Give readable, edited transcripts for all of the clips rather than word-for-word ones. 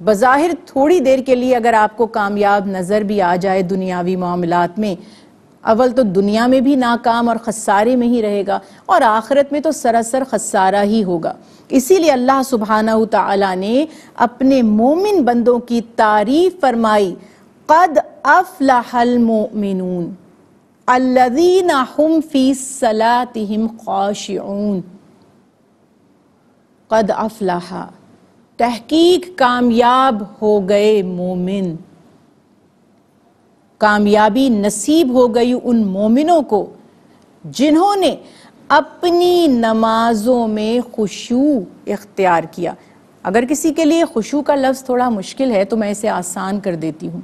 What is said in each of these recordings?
بظاہر تھوڑی دیر کے لیے اگر آپ کو کامیاب نظر بھی آ جائے دنیاوی معاملات میں، اول تو دنیا میں بھی ناکام اور خسارے میں ہی رہے گا، اور آخرت میں تو سراسر خسارہ ہی ہوگا۔ اسی لیے اللہ سبحانہ وتعالی نے اپنے مومن بندوں کی تعریف فرمائی، قد افلح المؤمنون الذین هم فی صلاتهم خاشعون۔ قد افلح، تحقیق کامیاب ہو گئے مومن، کامیابی نصیب ہو گئی ان مومنوں کو جنہوں نے اپنی نمازوں میں خشوع اختیار کیا۔ اگر کسی کے لیے خشوع کا لفظ تھوڑا مشکل ہے تو میں اسے آسان کر دیتی ہوں۔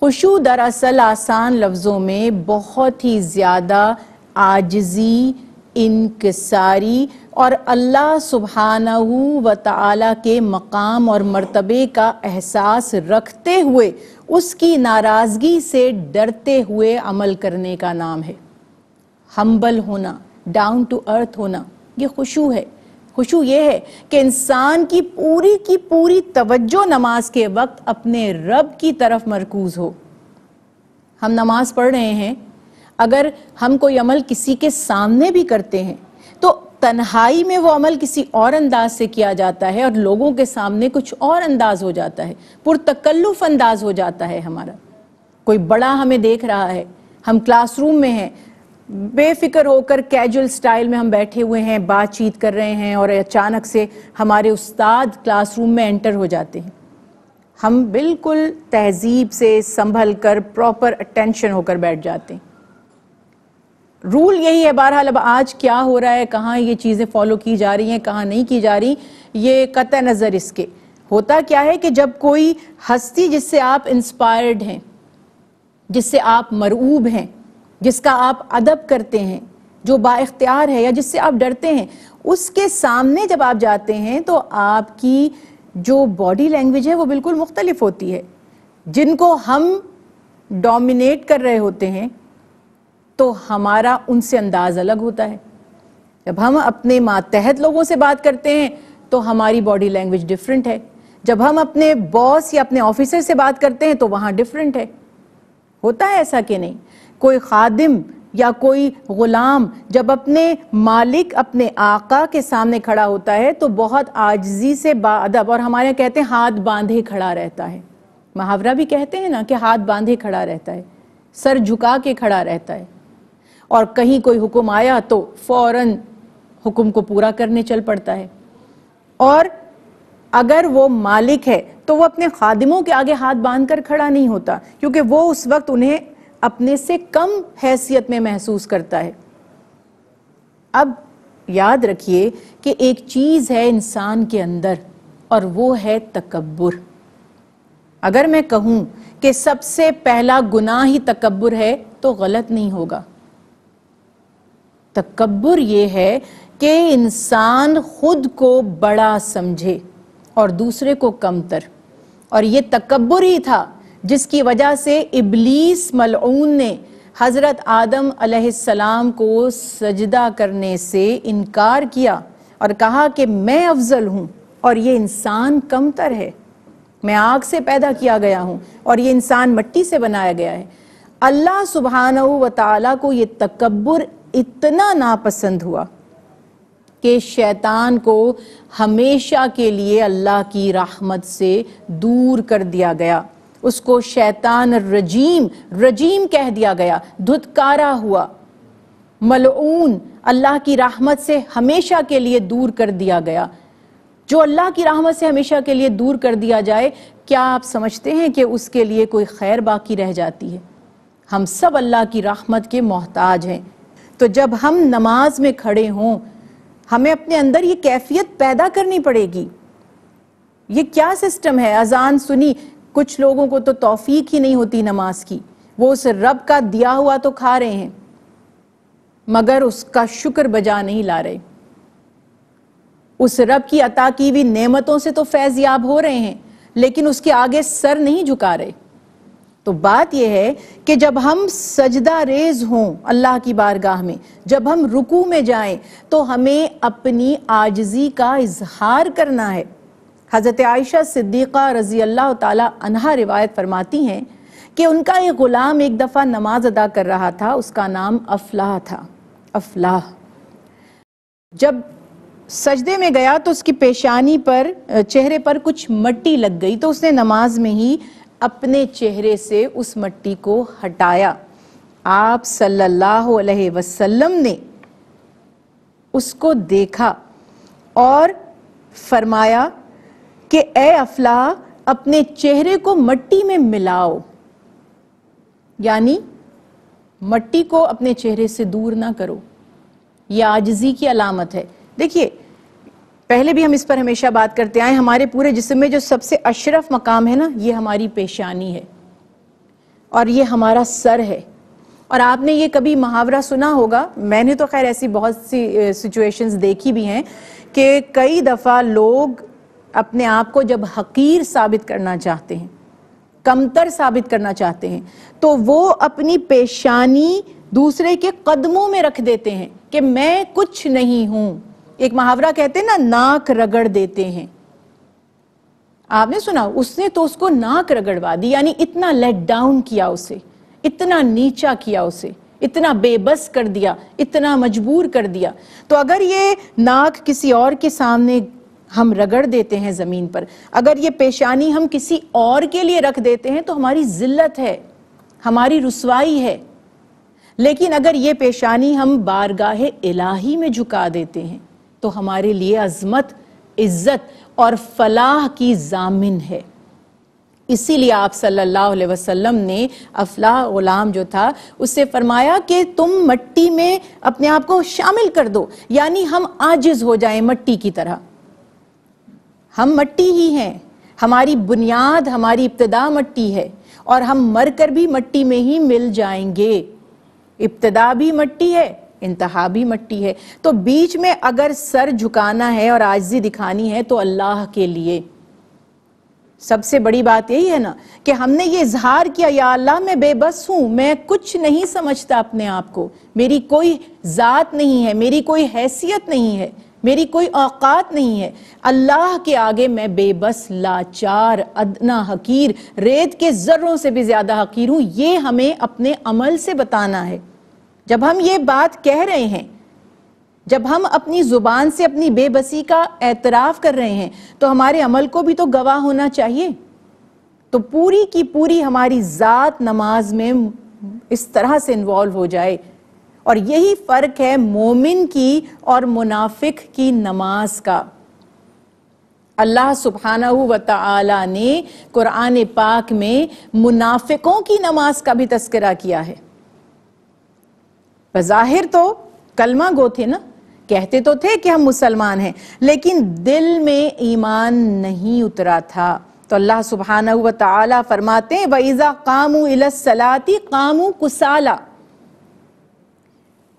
خشوع دراصل آسان لفظوں میں بہت ہی زیادہ عاجزی، انکساری اور اللہ سبحانہ و تعالی کے مقام اور مرتبے کا احساس رکھتے ہوئے اس کی ناراضگی سے ڈرتے ہوئے عمل کرنے کا نام ہے۔ ہمبل ہونا، ڈاؤن ٹو ارتھ ہونا، یہ خشوع ہے۔ خشوع یہ ہے کہ انسان کی پوری توجہ نماز کے وقت اپنے رب کی طرف مرکوز ہو۔ ہم نماز پڑھ رہے ہیں، اگر ہم کوئی عمل کسی کے سامنے بھی کرتے ہیں تو تنہائی میں وہ عمل کسی اور انداز سے کیا جاتا ہے اور لوگوں کے سامنے کچھ اور انداز ہو جاتا ہے، پرتکلف انداز ہو جاتا ہے ہمارا۔ کوئی بڑا ہمیں دیکھ رہا ہے، ہم کلاس روم میں ہیں، بے فکر ہو کر کیجول سٹائل میں ہم بیٹھے ہوئے ہیں، بات چیت کر رہے ہیں، اور اچانک سے ہمارے استاد کلاس روم میں انٹر ہو جاتے ہیں۔ ہم بالکل تہذیب سے سنبھل کر پراپر اٹینشن ہو کر بیٹھ جاتے ہیں۔ رول یہی ہے، بہرحال اب آج کیا ہو رہا ہے، کہاں یہ چیزیں فالو کی جا رہی ہیں، کہاں نہیں کی جا رہی، یہ قطع نظر اس کے ہوتا کیا ہے کہ جب کوئی ہستی جس سے آپ انسپائرڈ ہیں، جس سے آپ مرعوب ہیں، جس کا آپ ادب کرتے ہیں، جو با اختیار ہے یا جس سے آپ ڈرتے ہیں، اس کے سامنے جب آپ جاتے ہیں تو آپ کی جو باڈی لینگویج ہے وہ بالکل مختلف ہوتی ہے۔ جن کو ہم ڈومینیٹ کر رہے ہوتے ہیں تو ہمارا ان سے انداز الگ ہوتا ہے۔ جب ہم اپنے ماتحت لوگوں سے بات کرتے ہیں تو ہماری باڈی لینگویج ڈیفرنٹ ہے، جب ہم اپنے باس یا اپنے آفیسر سے بات کرتے ہیں تو وہاں ڈیفرنٹ ہے۔ ہوتا ہے ایسا کہ نہیں؟ کوئی خادم یا کوئی غلام جب اپنے مالک، اپنے آقا کے سامنے کھڑا ہوتا ہے تو بہت عاجزی سے باادب، اور ہمارے یہاں کہتے ہیں ہاتھ باندھے کھڑا رہتا ہے، محاورہ بھی کہتے ہیں نا کہ ہاتھ باندھے کھڑا رہتا ہے، سر جھکا کے کھڑا رہتا ہے، اور کہیں کوئی حکم آیا تو فوراً حکم کو پورا کرنے چل پڑتا ہے۔ اور اگر وہ مالک ہے تو وہ اپنے خادموں کے آگے ہاتھ باندھ کر کھڑا نہیں ہوتا، کیونکہ وہ اس وقت انہیں اپنے سے کم حیثیت میں محسوس کرتا ہے۔ اب یاد رکھیے کہ ایک چیز ہے انسان کے اندر اور وہ ہے تکبر۔ اگر میں کہوں کہ سب سے پہلا گناہ ہی تکبر ہے تو غلط نہیں ہوگا۔ تکبر یہ ہے کہ انسان خود کو بڑا سمجھے اور دوسرے کو کمتر، اور یہ تکبر ہی تھا جس کی وجہ سے ابلیس ملعون نے حضرت آدم علیہ السلام کو سجدہ کرنے سے انکار کیا اور کہا کہ میں افضل ہوں اور یہ انسان کمتر ہے، میں آگ سے پیدا کیا گیا ہوں اور یہ انسان مٹی سے بنایا گیا ہے۔ اللہ سبحانہ و تعالیٰ کو یہ تکبر اتنا ناپسند ہوا کہ شیطان کو ہمیشہ کے لیے اللہ کی رحمت سے دور کر دیا گیا، اس کو شیطان رجیم کہہ دیا گیا، دھتکارا ہوا، ملعون، اللہ کی رحمت سے ہمیشہ کے لیے دور کر دیا گیا۔ جو اللہ کی رحمت سے ہمیشہ کے لیے دور کر دیا جائے، کیا آپ سمجھتے ہیں کہ اس کے لیے کوئی خیر باقی رہ جاتی ہے؟ ہم سب اللہ کی رحمت کے محتاج ہیں۔ تو جب ہم نماز میں کھڑے ہوں، ہمیں اپنے اندر یہ کیفیت پیدا کرنی پڑے گی۔ یہ کیا سسٹم ہے؟ اذان سنی، کچھ لوگوں کو تو توفیق ہی نہیں ہوتی نماز کی، وہ اس رب کا دیا ہوا تو کھا رہے ہیں مگر اس کا شکر بجا نہیں لا رہے، اس رب کی عطا کی ہوئی نعمتوں سے تو فیض یاب ہو رہے ہیں لیکن اس کے آگے سر نہیں جھکا رہے۔ تو بات یہ ہے کہ جب ہم سجدہ ریز ہوں اللہ کی بارگاہ میں، جب ہم رکوع میں جائیں تو ہمیں اپنی عاجزی کا اظہار کرنا ہے، حضرت عائشہ صدیقہ رضی اللہ تعالی عنہا روایت فرماتی ہیں کہ ان کا ایک غلام ایک دفعہ نماز ادا کر رہا تھا، اس کا نام افلاح تھا۔ افلاح جب سجدے میں گیا تو اس کی پیشانی پر، چہرے پر کچھ مٹی لگ گئی، تو اس نے نماز میں ہی اپنے چہرے سے اس مٹی کو ہٹایا۔ آپ صلی اللہ علیہ وسلم نے اس کو دیکھا اور فرمایا کہ اے افلاح، اپنے چہرے کو مٹی میں ملاؤ، یعنی مٹی کو اپنے چہرے سے دور نہ کرو، یہ عاجزی کی علامت ہے۔ دیکھیے، پہلے بھی ہم اس پر ہمیشہ بات کرتے آئے، ہمارے پورے جسم میں جو سب سے اشرف مقام ہے نا، یہ ہماری پیشانی ہے اور یہ ہمارا سر ہے۔ اور آپ نے یہ کبھی محاورہ سنا ہوگا، میں نے تو خیر ایسی بہت سی سچویشنز دیکھی بھی ہیں کہ کئی دفعہ لوگ اپنے آپ کو جب حقیر ثابت کرنا چاہتے ہیں، کمتر ثابت کرنا چاہتے ہیں، تو وہ اپنی پیشانی دوسرے کے قدموں میں رکھ دیتے ہیں کہ میں کچھ نہیں ہوں۔ ایک محاورہ کہتے ہیں نا، ناک رگڑ دیتے ہیں۔ آپ نے سنا، اس نے تو اس کو ناک رگڑوا دی، یعنی اتنا لیٹ ڈاؤن کیا اسے، اتنا نیچا کیا اسے، اتنا بے بس کر دیا، اتنا مجبور کر دیا۔ تو اگر یہ ناک کسی اور کے سامنے ہم رگڑ دیتے ہیں زمین پر، اگر یہ پیشانی ہم کسی اور کے لیے رکھ دیتے ہیں تو ہماری ذلت ہے، ہماری رسوائی ہے۔ لیکن اگر یہ پیشانی ہم بارگاہ الہی میں جھکا دیتے ہیں تو ہمارے لیے عظمت، عزت اور فلاح کی ضامن ہے۔ اسی لیے آپ صلی اللہ علیہ وسلم نے افلاح غلام جو تھا اس سے فرمایا کہ تم مٹی میں اپنے آپ کو شامل کر دو، یعنی ہم عاجز ہو جائیں مٹی کی طرح۔ ہم مٹی ہی ہیں، ہماری بنیاد، ہماری ابتدا مٹی ہے، اور ہم مر کر بھی مٹی میں ہی مل جائیں گے۔ ابتدا بھی مٹی ہے، انتہا بھی مٹی ہے، تو بیچ میں اگر سر جھکانا ہے اور عاجزی دکھانی ہے تو اللہ کے لیے۔ سب سے بڑی بات یہی ہے نا کہ ہم نے یہ اظہار کیا، یا اللہ میں بے بس ہوں، میں کچھ نہیں سمجھتا اپنے آپ کو، میری کوئی ذات نہیں ہے، میری کوئی حیثیت نہیں ہے، میری کوئی اوقات نہیں ہے، اللہ کے آگے میں بے بس، لاچار، ادنا حقیر، ریت کے ذروں سے بھی زیادہ حقیر ہوں۔ یہ ہمیں اپنے عمل سے بتانا ہے۔ جب ہم یہ بات کہہ رہے ہیں، جب ہم اپنی زبان سے اپنی بے بسی کا اعتراف کر رہے ہیں، تو ہمارے عمل کو بھی تو گواہ ہونا چاہیے۔ تو پوری کی پوری ہماری ذات نماز میں اس طرح سے انوالو ہو جائے۔ اور یہی فرق ہے مومن کی اور منافق کی نماز کا۔ اللہ سبحانہ و تعالی نے قرآن پاک میں منافقوں کی نماز کا بھی تذکرہ کیا ہے۔ بظاہر تو کلمہ گو تھے نا، کہتے تو تھے کہ ہم مسلمان ہیں، لیکن دل میں ایمان نہیں اترا تھا۔ تو اللہ سبحانہ و تعالی فرماتے ہیں وَإِذَا قَامُوا إِلَى الصَّلَاةِ قَامُوا كُسَالَى۔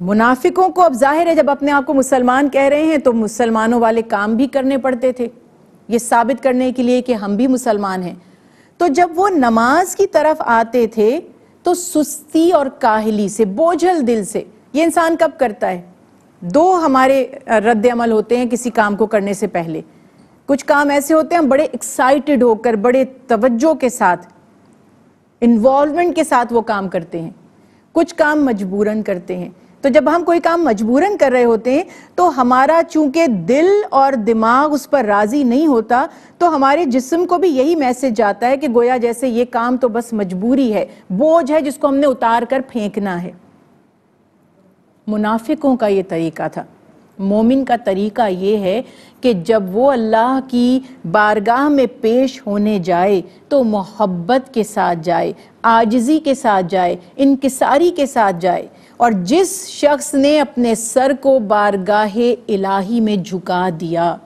منافقوں کو اب ظاہر ہے جب اپنے آپ کو مسلمان کہہ رہے ہیں تو مسلمانوں والے کام بھی کرنے پڑتے تھے، یہ ثابت کرنے کے لیے کہ ہم بھی مسلمان ہیں۔ تو جب وہ نماز کی طرف آتے تھے تو سستی اور کاہلی سے، بوجھل دل سے۔ یہ انسان کب کرتا ہے؟ دو ہمارے رد عمل ہوتے ہیں کسی کام کو کرنے سے پہلے۔ کچھ کام ایسے ہوتے ہیں ہم بڑے ایکسائٹڈ ہو کر، بڑے توجہ کے ساتھ، انوالومنٹ کے ساتھ وہ کام کرتے ہیں، کچھ کام مجبوراً کرتے ہیں۔ تو جب ہم کوئی کام مجبوراً کر رہے ہوتے ہیں تو ہمارا چونکہ دل اور دماغ اس پر راضی نہیں ہوتا، تو ہمارے جسم کو بھی یہی میسج جاتا ہے کہ گویا جیسے یہ کام تو بس مجبوری ہے، بوجھ ہے جس کو ہم نے اتار کر پھینکنا ہے۔ منافقوں کا یہ طریقہ تھا۔ مومن کا طریقہ یہ ہے کہ جب وہ اللہ کی بارگاہ میں پیش ہونے جائے تو محبت کے ساتھ جائے، عاجزی کے ساتھ جائے، انکساری کے ساتھ جائے۔ اور جس شخص نے اپنے سر کو بارگاہ الہی میں جھکا دیا،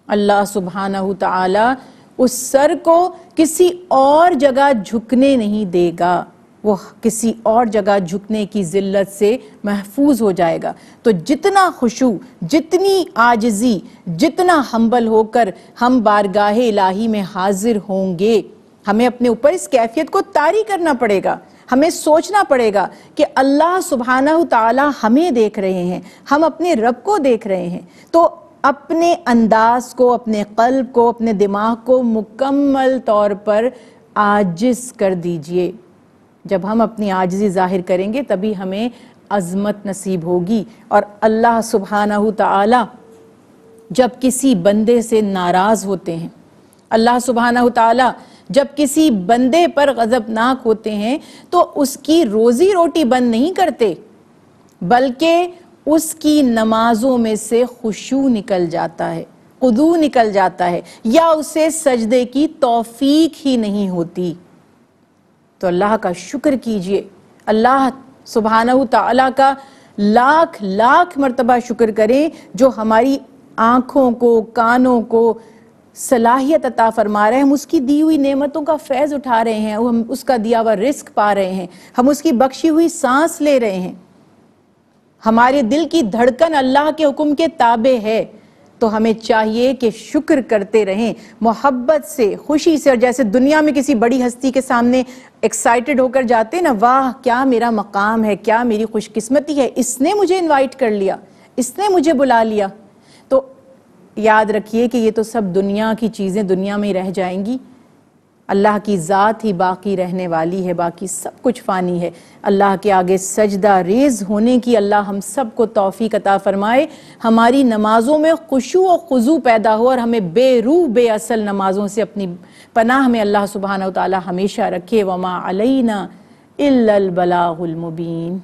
اللہ سبحانہ تعالی اس سر کو کسی اور جگہ جھکنے نہیں دے گا، وہ کسی اور جگہ جھکنے کی ذلت سے محفوظ ہو جائے گا۔ تو جتنا خشوع، جتنی عاجزی، جتنا ہمبل ہو کر ہم بارگاہ الہی میں حاضر ہوں گے، ہمیں اپنے اوپر اس کیفیت کو طاری کرنا پڑے گا۔ ہمیں سوچنا پڑے گا کہ اللہ سبحانہ تعالی ہمیں دیکھ رہے ہیں، ہم اپنے رب کو دیکھ رہے ہیں۔ تو اپنے انداز کو، اپنے قلب کو، اپنے دماغ کو مکمل طور پر عاجز کر دیجئے۔ جب ہم اپنی عاجزی ظاہر کریں گے تبھی ہمیں عظمت نصیب ہوگی۔ اور اللہ سبحانہ تعالی جب کسی بندے سے ناراض ہوتے ہیں، اللہ سبحانہ تعالی جب کسی بندے پر غضبناک ہوتے ہیں تو اس کی روزی روٹی بند نہیں کرتے، بلکہ اس کی نمازوں میں سے خشوع نکل جاتا ہے، خضوع نکل جاتا ہے، یا اسے سجدے کی توفیق ہی نہیں ہوتی۔ تو اللہ کا شکر کیجئے، اللہ سبحانہ تعالیٰ کا لاکھ لاکھ مرتبہ شکر کریں جو ہماری آنکھوں کو، کانوں کو صلاحیت عطا فرما رہے ہیں، ہم اس کی دی ہوئی نعمتوں کا فیض اٹھا رہے ہیں، ہم اس کا دیا ہوا رزق پا رہے ہیں، ہم اس کی بخشی ہوئی سانس لے رہے ہیں، ہمارے دل کی دھڑکن اللہ کے حکم کے تابع ہے۔ تو ہمیں چاہیے کہ شکر کرتے رہیں محبت سے، خوشی سے، اور جیسے دنیا میں کسی بڑی ہستی کے سامنے ایکسائٹڈ ہو کر جاتے نا، واہ کیا میرا مقام ہے، کیا میری خوش قسمتی ہے، اس نے مجھے انوائٹ کر لیا، اس نے مجھے بلا لیا۔ تو یاد رکھیے کہ یہ تو سب دنیا کی چیزیں دنیا میں ہی رہ جائیں گی، اللہ کی ذات ہی باقی رہنے والی ہے، باقی سب کچھ فانی ہے۔ اللہ کے آگے سجدہ ریز ہونے کی اللہ ہم سب کو توفیق عطا فرمائے، ہماری نمازوں میں خشوع و خضوع پیدا ہو، اور ہمیں بے روح بے اصل نمازوں سے اپنی پناہ میں اللہ سبحانہ وتعالی ہمیشہ رکھے۔ وما علینا الا البلاغ المبین۔